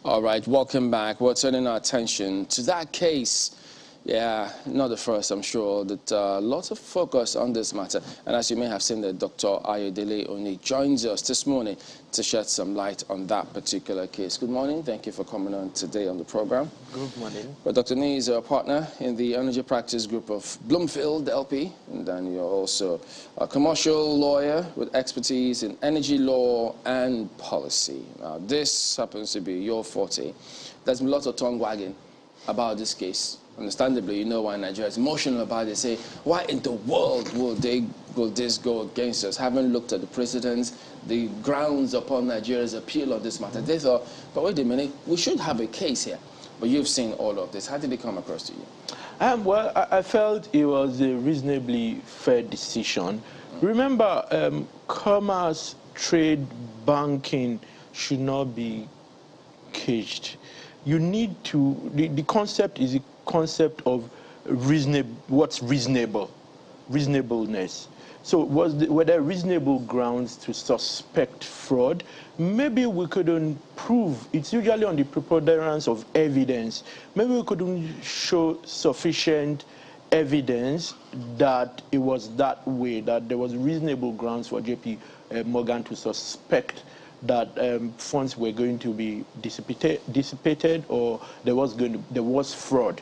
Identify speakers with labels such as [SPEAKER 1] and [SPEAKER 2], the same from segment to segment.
[SPEAKER 1] All right, welcome back. We're turning our attention to that case. Yeah, not the first, I'm sure, that lots of focus on this matter. And as you may have seen, that Dr. Ayodele Oni joins us this morning to shed some light on that particular case. Good morning. Thank you for coming on today on the program.
[SPEAKER 2] Good morning.
[SPEAKER 1] But Dr. Ni is a partner in the Energy Practice Group of Bloomfield LP, and then you're also a commercial lawyer with expertise in energy law and policy. Now, this happens to be your forte. There's been lots of tongue wagging about this case. Understandably, you know why Nigeria is emotional about it. Say, why in the world will this go against us? Haven't looked at the precedents, the grounds upon Nigeria's appeal on this matter. They thought, but wait a minute, we should have a case here. But you've seen all of this. How did it come across to you?
[SPEAKER 2] Well, I felt it was a reasonably fair decision. Remember, commerce, trade, banking should not be caged. You need to, the concept is a concept of what's reasonable, reasonableness. So were there reasonable grounds to suspect fraud? Maybe we couldn't prove. It's usually on the preponderance of evidence. Maybe we couldn't show sufficient evidence that it was that way, that there was reasonable grounds for JP Morgan to suspect that funds were going to be dissipated or there was fraud.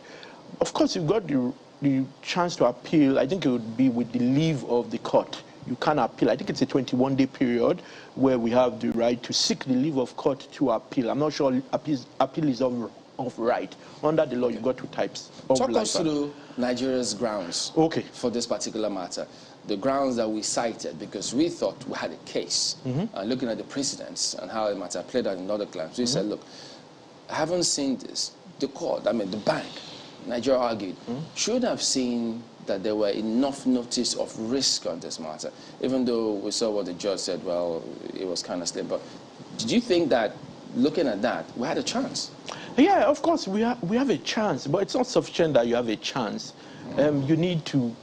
[SPEAKER 2] Of course, you've got the chance to appeal. I think it would be with the leave of the court. You can't appeal. I think it's a 21-day period where we have the right to seek the leave of court to appeal. I'm not sure appeal is of right. Under the law, you've got two types of
[SPEAKER 1] Talk us through Nigeria's grounds for this particular matter. The grounds that we cited, because we thought we had a case. Looking at the precedents and how it might have played out in other claims, we said, look, I haven't seen this. The court, the bank, Nigeria argued, should have seen that there were enough notice of risk on this matter, even though we saw what the judge said, well, it was kind of slim. But did you think that, looking at that, we had a chance?
[SPEAKER 2] Yeah, of course, we have a chance, but it's not sufficient that you have a chance. You need to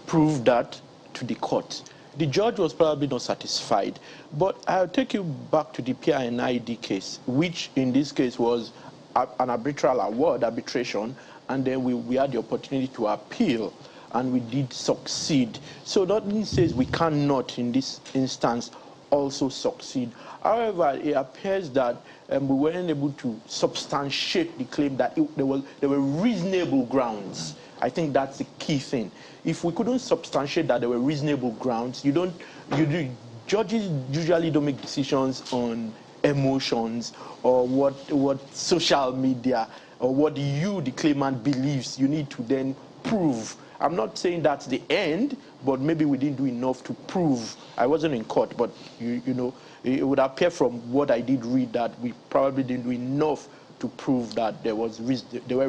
[SPEAKER 2] prove that to the court. The judge was probably not satisfied, but I'll take you back to the PINID case, which in this case was an arbitral award, arbitration, and then we had the opportunity to appeal, and we did succeed. So that says we cannot, in this instance, also succeed. However, it appears that we weren't able to substantiate the claim that there were reasonable grounds. I think that's the key thing. If we couldn't substantiate that there were reasonable grounds, judges usually don't make decisions on emotions or what social media or what you, the claimant, believes. You need to then prove. I'm not saying that's the end, but maybe we didn't do enough to prove. I wasn't in court, but you know, it would appear from what I did read that we probably didn't do enough to prove that there were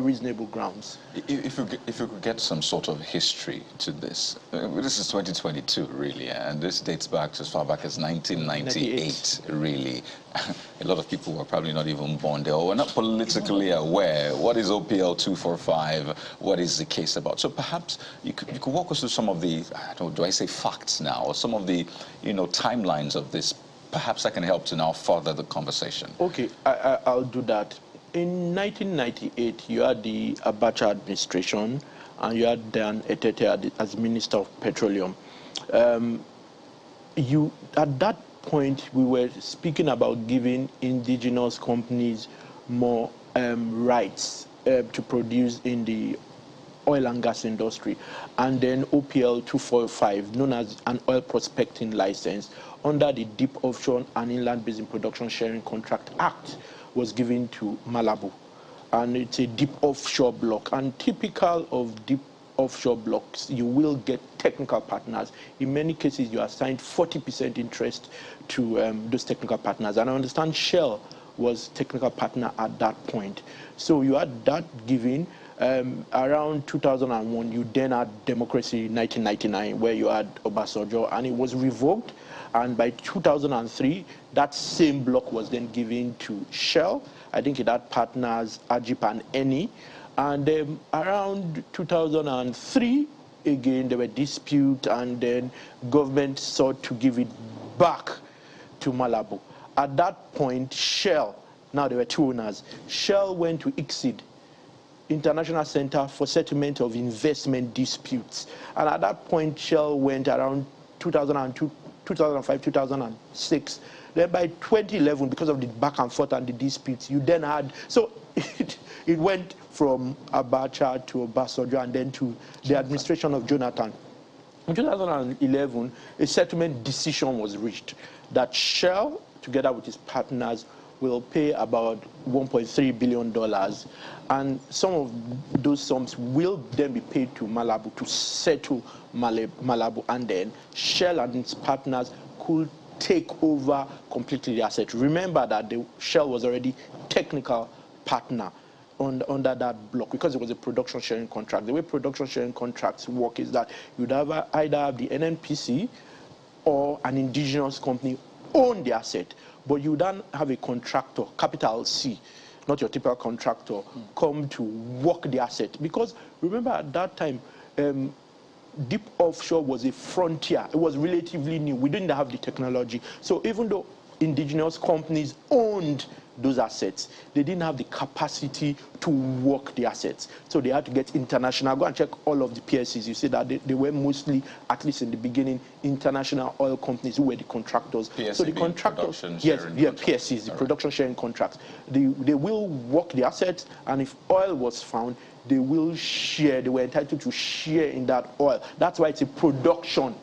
[SPEAKER 2] reasonable grounds.
[SPEAKER 3] If you could get some sort of history to this, this is 2022 really, and this dates back to as far back as 1998 really. A lot of people were probably not even born there or were not politically aware. What is OPL 245? What is the case about? So perhaps you could walk us through some of the, do I say facts now, or some of the timelines of this. Perhaps that can help to now further the conversation.
[SPEAKER 2] Okay, I'll do that. In 1998, you had the Abacha administration, and you had Dan Etete as Minister of Petroleum. At that point, we were speaking about giving indigenous companies more rights to produce in the oil and gas industry. And then OPL 245, known as an oil prospecting license, under the Deep Offshore and Inland Basin Production Sharing Contract Act, was given to Malabu. And it's a deep offshore block. And typical of deep offshore blocks, you will get technical partners. In many cases, you assign 40% interest to those technical partners. And I understand Shell was technical partner at that point. So you had that given. Around 2001, you then had democracy in 1999, where you had Obasanjo, and it was revoked. And by 2003, that same block was then given to Shell. I think it had partners, Ajip and Eni. And around 2003, again, there were disputes, and then government sought to give it back to Malabu. At that point, Shell Now there were two owners. Shell went to ICSID, International Center for Settlement of Investment Disputes. And at that point, Shell went around 2002, 2005, 2006. Then by 2011, because of the back and forth and the disputes, you then had, so it went from Abacha to Obasanjo and then to the administration of Jonathan. In 2011, a settlement decision was reached that Shell, together with its partners, will pay about $1.3 billion. And some of those sums will then be paid to Malabu to settle Malabu. And then Shell and its partners could take over completely the asset. Remember that the Shell was already technical partner under that block because it was a production sharing contract. The way production sharing contracts work is that you'd either have the NNPC or an indigenous company own the asset, but you then have a contractor, capital C, not your typical contractor, come to work the asset. Because remember at that time, deep offshore was a frontier. It was relatively new. We didn't have the technology. So even though indigenous companies owned those assets, they didn't have the capacity to work the assets. So they had to get international. Go and check all of the PSCs. You see that they were mostly, at least in the beginning, international oil companies who were the contractors.
[SPEAKER 3] PSC
[SPEAKER 2] so the contractors, PSCs, the production sharing contracts. They will work the assets, and if oil was found, they will share. They were entitled to share in that oil. That's why it's a production.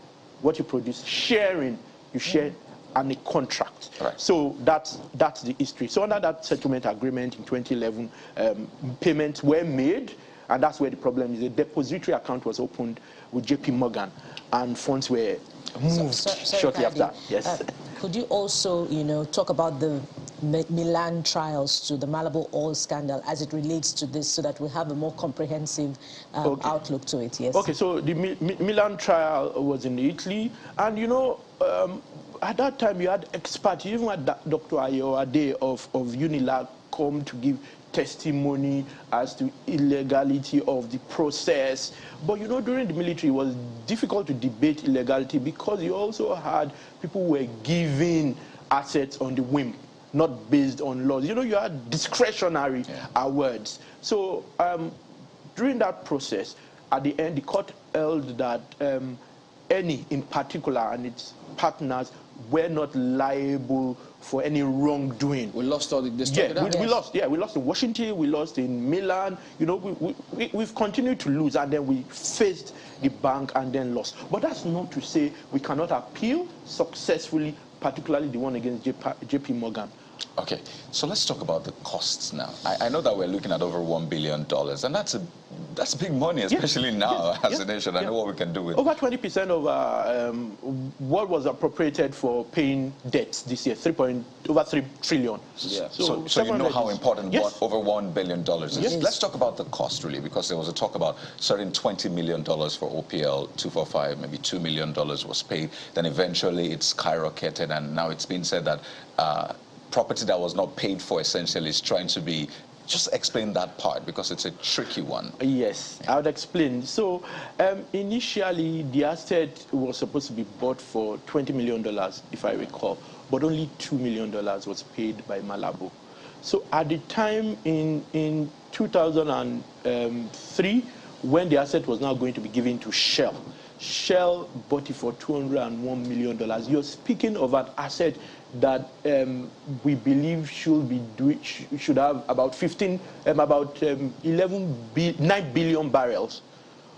[SPEAKER 2] What you produce, sharing, you share. And a contract.
[SPEAKER 3] Right.
[SPEAKER 2] So that's the history. So under that settlement agreement in 2011, payments were made, and that's where the problem is. A depository account was opened with JP Morgan, and funds were moved shortly after. Yes.
[SPEAKER 4] Could you also, talk about the Milan trials to the Malabu oil scandal as it relates to this, so that we have a more comprehensive outlook to it? Yes. Okay.
[SPEAKER 2] So the Milan trial was in Italy, and at that time, you had experts, you even had Dr. Ayoade of Unilag come to give testimony as to illegality of the process. But during the military, it was difficult to debate illegality because you also had people who were giving assets on the whim, not based on laws. You had discretionary awards. So during that process, at the end, the court held that Eni in particular and its partners were not liable for any wrongdoing.
[SPEAKER 1] We lost all the
[SPEAKER 2] we lost. Yeah, we lost in Washington. We lost in Milan. We've continued to lose, and then we faced the bank and then lost. But that's not to say we cannot appeal successfully, particularly the one against JP Morgan.
[SPEAKER 3] Okay, so let's talk about the costs now. I know that we're looking at over $1 billion, and that's big money, especially now as a nation. I know what we can do with
[SPEAKER 2] over 20% of what was appropriated for paying debts this year, over 3 trillion.
[SPEAKER 3] Yeah. So you know how important over $1 billion is. Yes. Let's talk about the cost, really, because there was a talk about certain $20 million for OPL 245, maybe $2 million was paid. Then eventually it skyrocketed, and now it's been said that property that was not paid for essentially is trying to be. Just explain that part, because it's a tricky one.
[SPEAKER 2] Yes, I would explain. So initially the asset was supposed to be bought for $20 million, if I recall, but only $2 million was paid by Malabu. So at the time in 2003, when the asset was now going to be given to Shell, Shell bought it for $201 million. You're speaking of an asset that we believe should have about 9 billion barrels.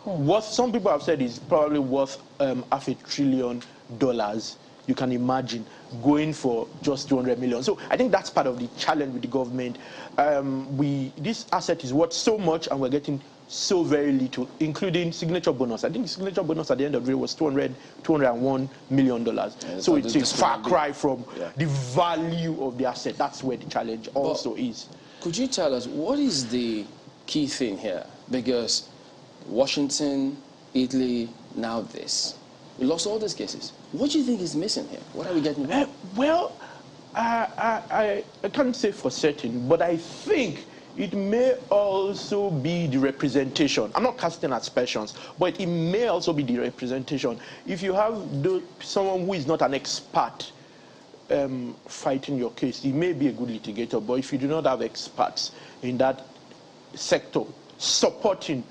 [SPEAKER 2] What some people have said is probably worth $500 billion. You can imagine going for just 200 million. So I think that's part of the challenge with the government. This asset is worth so much, and we're getting so very little, including signature bonus. I think the signature bonus at the end of the day was $201 million. Yeah, so it's a far cry from the value of the asset. That's where the challenge also is.
[SPEAKER 1] Could you tell us what is the key thing here? Because Washington, Italy, now this. We lost all these cases. What do you think is missing here? What are we getting wrong?
[SPEAKER 2] Well, I can't say for certain, but I think it may also be the representation. I'm not casting aspersions, but it may also be the representation. If you have someone who is not an expert fighting your case, he may be a good litigator, but if you do not have experts in that sector supporting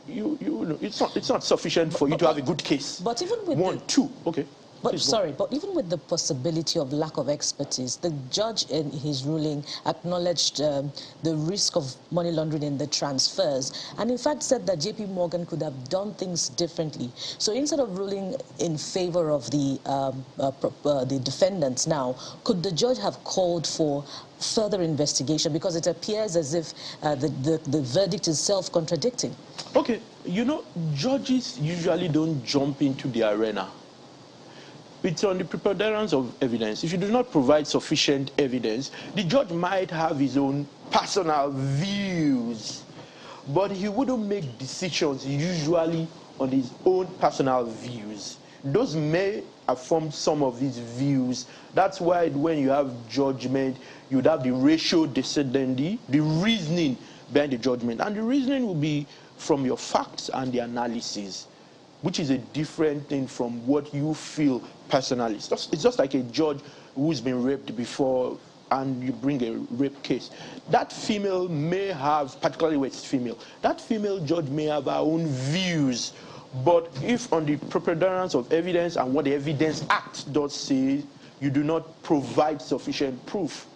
[SPEAKER 2] you, it's not sufficient for you to have a good case.
[SPEAKER 4] But even with
[SPEAKER 2] one, two, okay.
[SPEAKER 4] But sorry, but even with the possibility of lack of expertise, the judge in his ruling acknowledged the risk of money laundering in the transfers, and in fact said that JP Morgan could have done things differently. So instead of ruling in favor of the defendants now, could the judge have called for further investigation, because it appears as if the verdict is self-contradicting?
[SPEAKER 2] Okay, you know, judges usually don't jump into the arena. It's on the preponderance of evidence. If you do not provide sufficient evidence, the judge might have his own personal views, but he wouldn't make decisions usually on his own personal views. Those may have formed some of these views. That's why when you have judgment, you'd have the ratio decidendi, the reasoning behind the judgment. And the reasoning will be from your facts and the analysis, which is a different thing from what you feel personally. It's just like a judge who's been raped before and you bring a rape case. That female may have, particularly when it's female, that female judge may have her own views. But if on the preponderance of evidence and what the Evidence Act does say, you do not provide sufficient proof,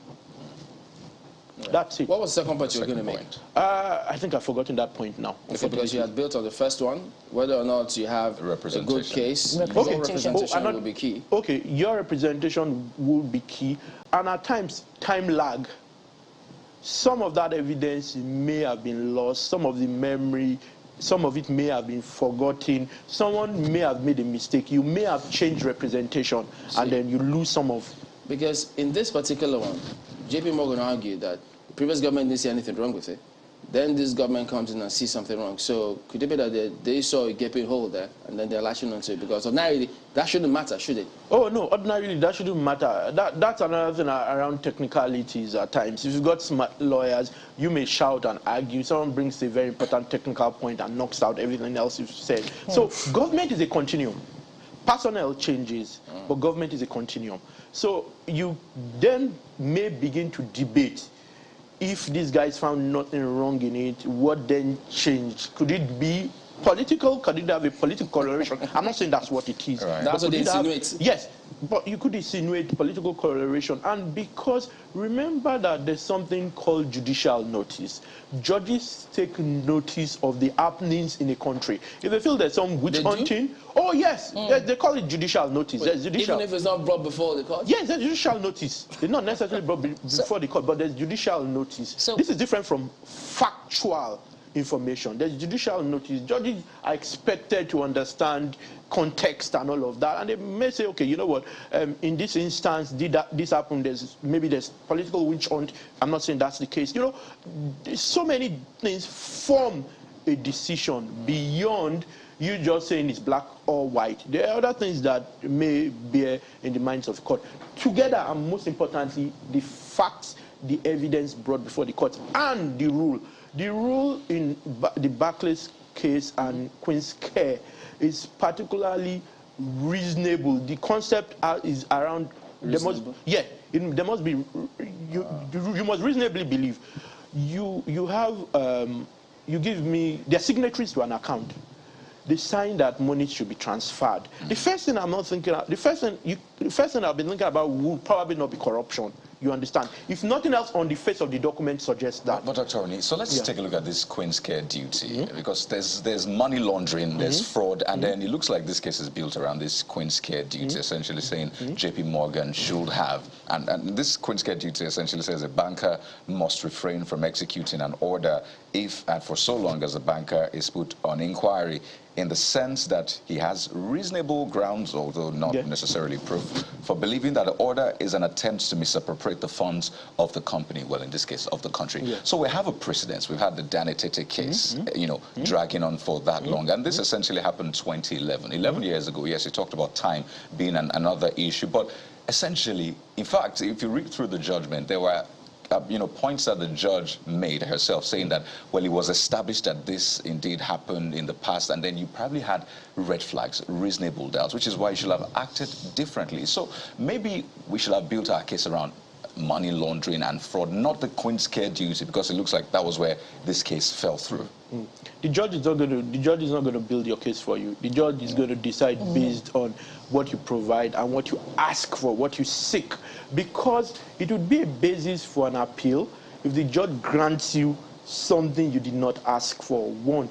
[SPEAKER 2] that's it.
[SPEAKER 1] What was the second point you were going to make?
[SPEAKER 2] I think I've forgotten that point now.
[SPEAKER 1] Okay, because you had built on the first one, whether or not you have a good case, your representation will be key.
[SPEAKER 2] Okay, your representation will be key, and at times, time lag. Some of that evidence may have been lost, some of the memory, some of it may have been forgotten, someone may have made a mistake, you may have changed representation, and then you lose some of.
[SPEAKER 1] Because in this particular one, JP Morgan argued that the previous government didn't see anything wrong with it. Then this government comes in and sees something wrong. So could it be that they saw a gaping hole there and then they're latching onto it? Because ordinarily, that shouldn't matter, should it?
[SPEAKER 2] Oh, no, ordinarily, that shouldn't matter. That's another thing around technicalities at times. If you've got smart lawyers, you may shout and argue. Someone brings a very important technical point and knocks out everything else you've said. So government is a continuum. Personnel changes, but government is a continuum. So you then may begin to debate if these guys found nothing wrong in it, what then changed? Could it be political? Could it have a political correlation? I'm not saying that's what it is.
[SPEAKER 1] Right. That's what they insinuate.
[SPEAKER 2] Yes, but you could insinuate political correlation. And because remember that there's something called judicial notice. Judges take notice of the happenings in a country. If they feel there's some witch hunting, oh yes, they call it judicial notice.
[SPEAKER 1] Wait,
[SPEAKER 2] judicial.
[SPEAKER 1] Even if it's not brought before the court?
[SPEAKER 2] Yes, there's judicial notice. It's not necessarily brought before the court, but there's judicial notice. So this is different from factual information. There's judicial notice. Judges are expected to understand context and all of that, and they may say, okay, you know what, in this instance, this happen? Maybe there's political witch hunt. I'm not saying that's the case. You know, so many things form a decision beyond you just saying it's black or white. There are other things that may bear in the minds of the court. Together, and most importantly, the facts, the evidence brought before the court, and the rule. The rule in the Barclays case and Queen's Care is particularly reasonable. The concept is around there must be you must reasonably believe. You have you give me they're signatories to an account. They sign that money should be transferred. The first thing I'm not thinking of, the first thing I've been thinking about would probably not be corruption. You understand? If nothing else on the face of the document suggests that.
[SPEAKER 3] But Dr. Oni, so let's take a look at this Queen's Care duty, because there's money laundering, there's fraud, and then it looks like this case is built around this Queen's Care duty, essentially saying JP Morgan should have, and this Queen's Care duty essentially says a banker must refrain from executing an order if and for so long as the banker is put on inquiry, in the sense that he has reasonable grounds, although not necessarily proof, for believing that the order is an attempt to misappropriate the funds of the company, well, in this case, of the country. So we have a precedence. We've had the Danny Tete case, you know, dragging on for that long. And this essentially happened in 2011. 11 years ago, yes, you talked about time being another issue. But essentially, in fact, if you read through the judgment, there were points that the judge made herself, saying that, well, it was established that this indeed happened in the past, and then you probably had red flags, reasonable doubts, which is why you should have acted differently. So maybe we should have built our case around money laundering and fraud, not the Queen's Care duty, because it looks like that was where this case fell through.
[SPEAKER 2] The judge is not going to build your case for you. The judge is going to decide based on what you provide and what you ask for, what you seek, because it would be a basis for an appeal if the judge grants you something you did not ask for. 1.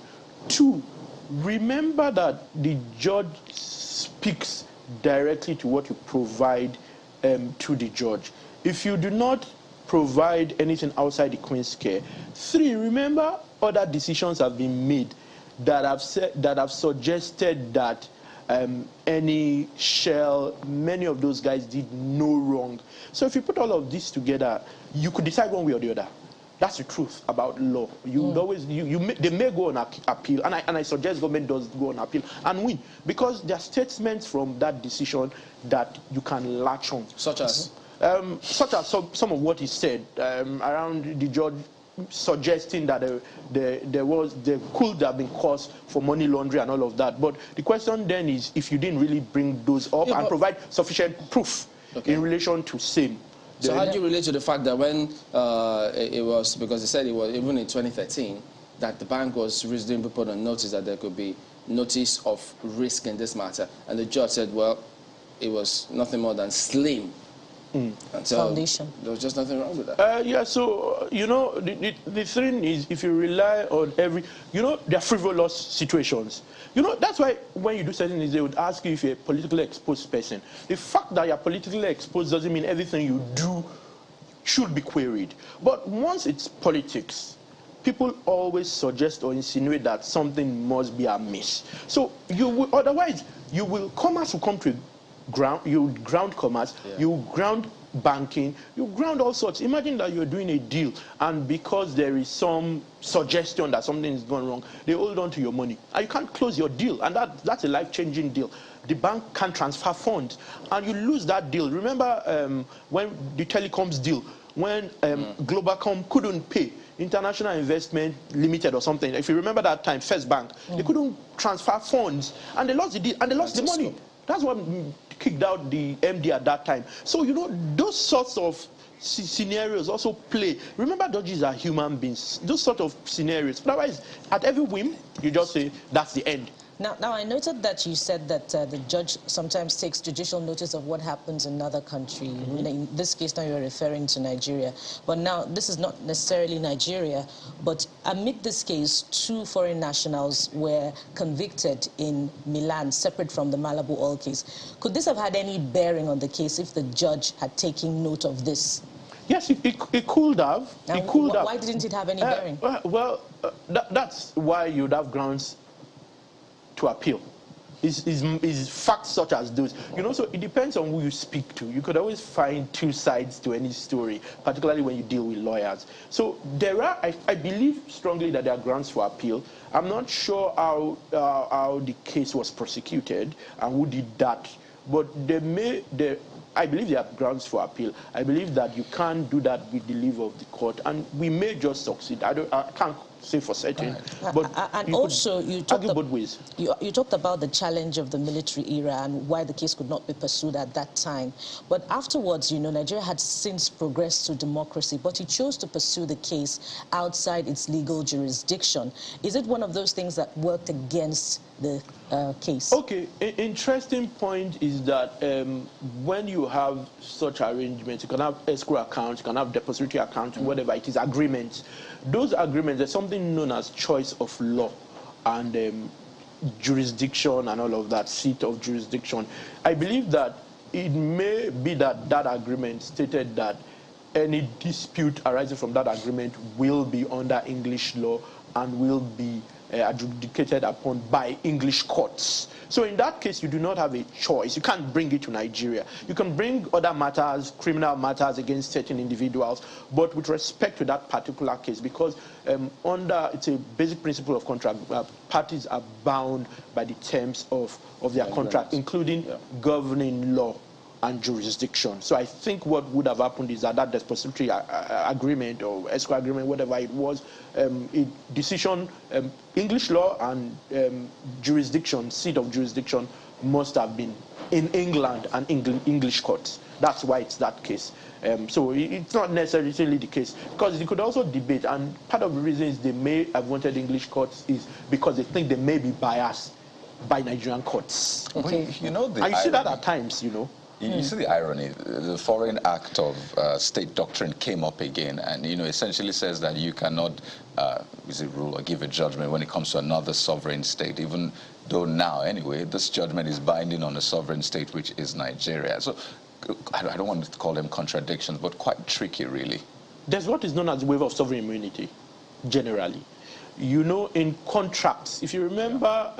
[SPEAKER 2] 2, remember that the judge speaks directly to what you provide to the judge. If you do not provide anything outside the Queen's Care. 3, remember other decisions have been made that have suggested that any Shell, many of those guys did no wrong. So if you put all of this together, you could decide one way or the other. That's the truth about law. You would always, they may go on appeal, and I suggest government does go on appeal and win, because there are statements from that decision that you can latch on.
[SPEAKER 1] Such as?
[SPEAKER 2] Such as some of what he said around the judge suggesting that there could have been cause for money laundering and all of that. But the question then is, if you didn't really bring those up and provide sufficient proof in relation to same.
[SPEAKER 1] So how do you relate to the fact that when it was, because they said it was even in 2013, that the bank was reasonably put on notice that there could be notice of risk in this matter, and the judge said, well, it was nothing more than slim. And so
[SPEAKER 4] Foundation.
[SPEAKER 1] there was just nothing wrong with that.
[SPEAKER 2] Yeah, so, the thing is, if you rely on there are frivolous situations. That's why when you do certain things, they would ask you if you're a politically exposed person. The fact that you're politically exposed doesn't mean everything you do should be queried. But once it's politics, people always suggest or insinuate that something must be amiss. So otherwise, commerce will come to ground, you ground commerce, you ground banking, you ground all sorts. Imagine that you're doing a deal, and because there is some suggestion that something is going wrong, they hold on to your money, and you can't close your deal, and that's a life-changing deal. The bank can't transfer funds, and you lose that deal. Remember when the telecoms deal, when Globacom couldn't pay International Investment Limited or something. If you remember that time, First Bank, they couldn't transfer funds, and they lost the deal, and they lost the money. That's what kicked out the MD at that time. So, those sorts of scenarios also play. Remember, judges are human beings. Those sort of scenarios. Otherwise, at every whim, you just say, that's the end.
[SPEAKER 4] Now, I noted that you said that the judge sometimes takes judicial notice of what happens in another country. In this case, now you're referring to Nigeria. But now, this is not necessarily Nigeria. But amid this case, 2 foreign nationals were convicted in Milan, separate from the Malabu oil case. Could this have had any bearing on the case if the judge had taken note of this?
[SPEAKER 2] Yes, it could have.
[SPEAKER 4] Now,
[SPEAKER 2] it could have.
[SPEAKER 4] Why didn't it have any bearing?
[SPEAKER 2] That's why you'd have grounds to appeal. Is facts such as those. So it depends on who you speak to. You could always find 2 sides to any story, particularly when you deal with lawyers. So there are, I believe strongly that there are grounds for appeal. I'm not sure how the case was prosecuted and who did that, but I believe there are grounds for appeal. I believe that you can't do that with the leave of the court, and we may just succeed. I can't say for certain. But
[SPEAKER 4] and also, you talked
[SPEAKER 2] both ways.
[SPEAKER 4] You talked about the challenge of the military era and why the case could not be pursued at that time. But afterwards, Nigeria had since progressed to democracy, but it chose to pursue the case outside its legal jurisdiction. Is it one of those things that worked against the case?
[SPEAKER 2] Okay, interesting point is that when you have such arrangements, you can have escrow accounts, you can have depository accounts, whatever it is, agreements. Those agreements, there's something known as choice of law and jurisdiction and all of that, seat of jurisdiction. I believe that it may be that that agreement stated that any dispute arising from that agreement will be under English law and will be adjudicated upon by English courts. So in that case, you do not have a choice. You can't bring it to Nigeria. You can bring other matters, criminal matters against certain individuals, but with respect to that particular case, because it's a basic principle of contract, parties are bound by the terms of their contract, including governing law. and jurisdiction. So I think what would have happened is that depository agreement or escrow agreement, whatever it was, decision, English law and jurisdiction, seat of jurisdiction must have been in England and English courts. That's why it's that case. So it's not necessarily the case, because you could also debate, and part of the reason is they may have wanted English courts is because they think they may be biased by Nigerian courts.
[SPEAKER 3] Okay. Well, you know,
[SPEAKER 2] and you see that at times, you know.
[SPEAKER 3] You see the irony. The Foreign Act of State Doctrine came up again, and essentially says that you cannot rule or give a judgment when it comes to another sovereign state, even though now, anyway, this judgment is binding on a sovereign state, which is Nigeria. So I don't want to call them contradictions, but quite tricky, really.
[SPEAKER 2] There's what is known as the waiver of sovereign immunity, generally. In contracts, if you remember,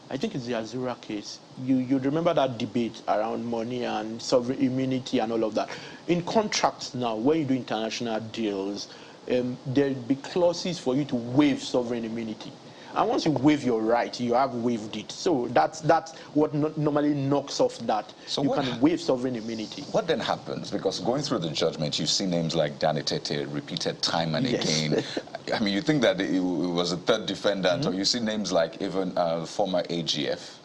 [SPEAKER 2] I think it's the Azura case. You'd remember that debate around money and sovereign immunity and all of that. In contracts now, when you do international deals, there'll be clauses for you to waive sovereign immunity. And once you waive your right, you have waived it. So that's what normally knocks off that. So you can waive sovereign immunity.
[SPEAKER 3] What then happens? Because going through the judgment, you see names like Danny Tete repeated time and again. I mean, you think that it was a third defendant, or you see names like even former AGF,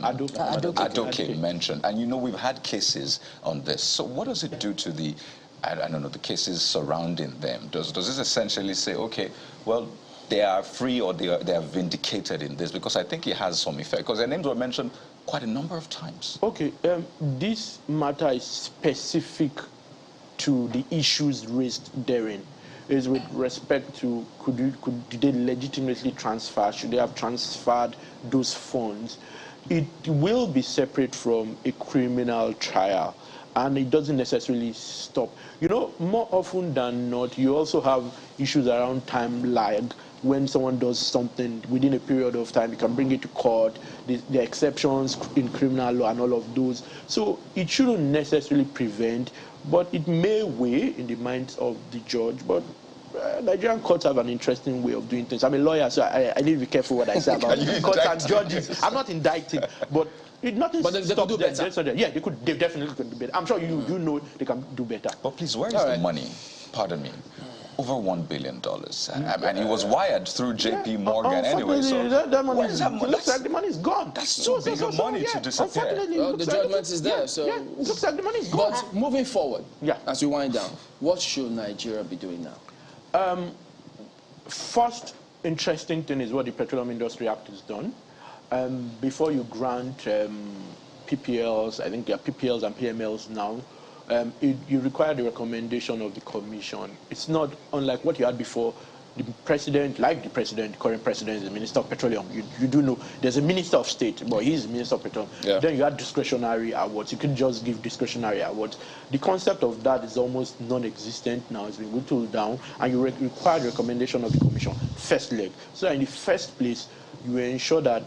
[SPEAKER 3] Adoke mentioned. And we've had cases on this. So what does it do to the, I don't know, the cases surrounding them? Does this essentially say, okay, well, they are free or they are vindicated in this? Because I think it has some effect, because their names were mentioned quite a number of times. Okay,
[SPEAKER 2] this matter is specific to the issues raised therein. Is with respect to did they legitimately transfer? Should they have transferred those funds? It will be separate from a criminal trial, and it doesn't necessarily stop. More often than not, you also have issues around time lag. When someone does something within a period of time, you can bring it to court, the exceptions in criminal law and all of those. So it shouldn't necessarily prevent, but it may weigh in the minds of the judge. But Nigerian courts have an interesting way of doing things. I'm a lawyer, so I need to be careful what I say about courts and judges. I'm not indicting, but nothing stops them. Yeah, they definitely could do better. I'm sure you know they can do better.
[SPEAKER 3] But please, where is the money? Pardon me. Over $1 billion. And it was wired through JP Morgan anyway. So
[SPEAKER 2] that money looks like the money is gone.
[SPEAKER 3] That's too big of money to disappear.
[SPEAKER 1] Well, the judgment is there. So
[SPEAKER 2] it looks like the money is gone.
[SPEAKER 1] But moving forward, as we wind down, what should Nigeria be doing now?
[SPEAKER 2] First interesting thing is what the Petroleum Industry Act has done. Before you grant PPLs, I think there are PPLs and PMLs now, you require the recommendation of the commission. It's not unlike what you had before. The president, the current president, is the Minister of Petroleum. You do know there's a Minister of State, but he's the Minister of Petroleum. Yeah. Then you had discretionary awards. You can just give discretionary awards. The concept of that is almost non-existent now. It's been whittled down, and you require the recommendation of the commission, first leg. So in the first place, you ensure that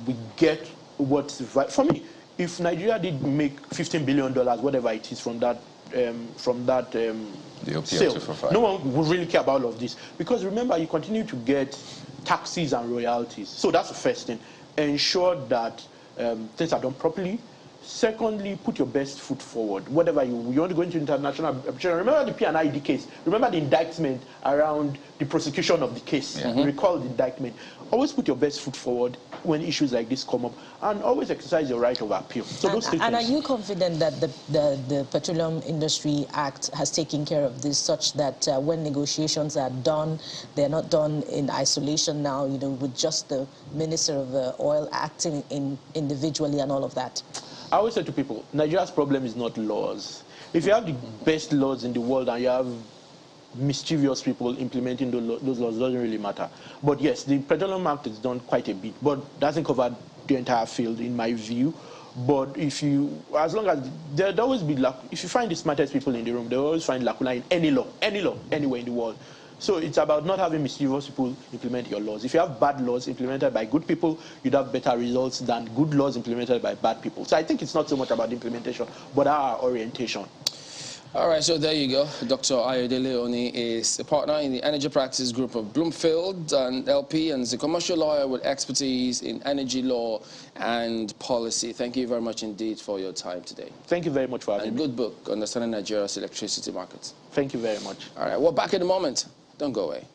[SPEAKER 2] we get what's right. For me, if Nigeria did make $15 billion, whatever it is, from that sale, no one would really care about all of this. Because remember, you continue to get taxes and royalties. So that's the first thing. Ensure that things are done properly. Secondly, put your best foot forward. Whatever you want to go into international arbitration. Remember the P&ID case. Remember the indictment around the prosecution of the case. Recall the indictment. Always put your best foot forward when issues like this come up, and always exercise your right of appeal. So those things.
[SPEAKER 4] And are you confident that the Petroleum Industry Act has taken care of this, such that when negotiations are done, they're not done in isolation now, with just the Minister of Oil acting individually and all of that?
[SPEAKER 2] I always say to people, Nigeria's problem is not laws. If you have the best laws in the world and you have mischievous people implementing those laws, doesn't really matter. But yes, the Petroleum Act has done quite a bit, but doesn't cover the entire field, in my view. But as long as there'll always be if you find the smartest people in the room, they'll always find lacuna in any law, anywhere in the world. So it's about not having mischievous people implement your laws. If you have bad laws implemented by good people, you'd have better results than good laws implemented by bad people. So I think it's not so much about the implementation, but our orientation.
[SPEAKER 1] All right, so there you go. Dr. Ayodele Oni is a partner in the Energy Practice Group of Bloomfield and LP, and is a commercial lawyer with expertise in energy law and policy. Thank you very much indeed for your time today.
[SPEAKER 2] Thank you very much for having me.
[SPEAKER 1] And good book, Understanding Nigeria's Electricity Markets.
[SPEAKER 2] Thank you very much.
[SPEAKER 1] All right, we're back in a moment. Don't go away.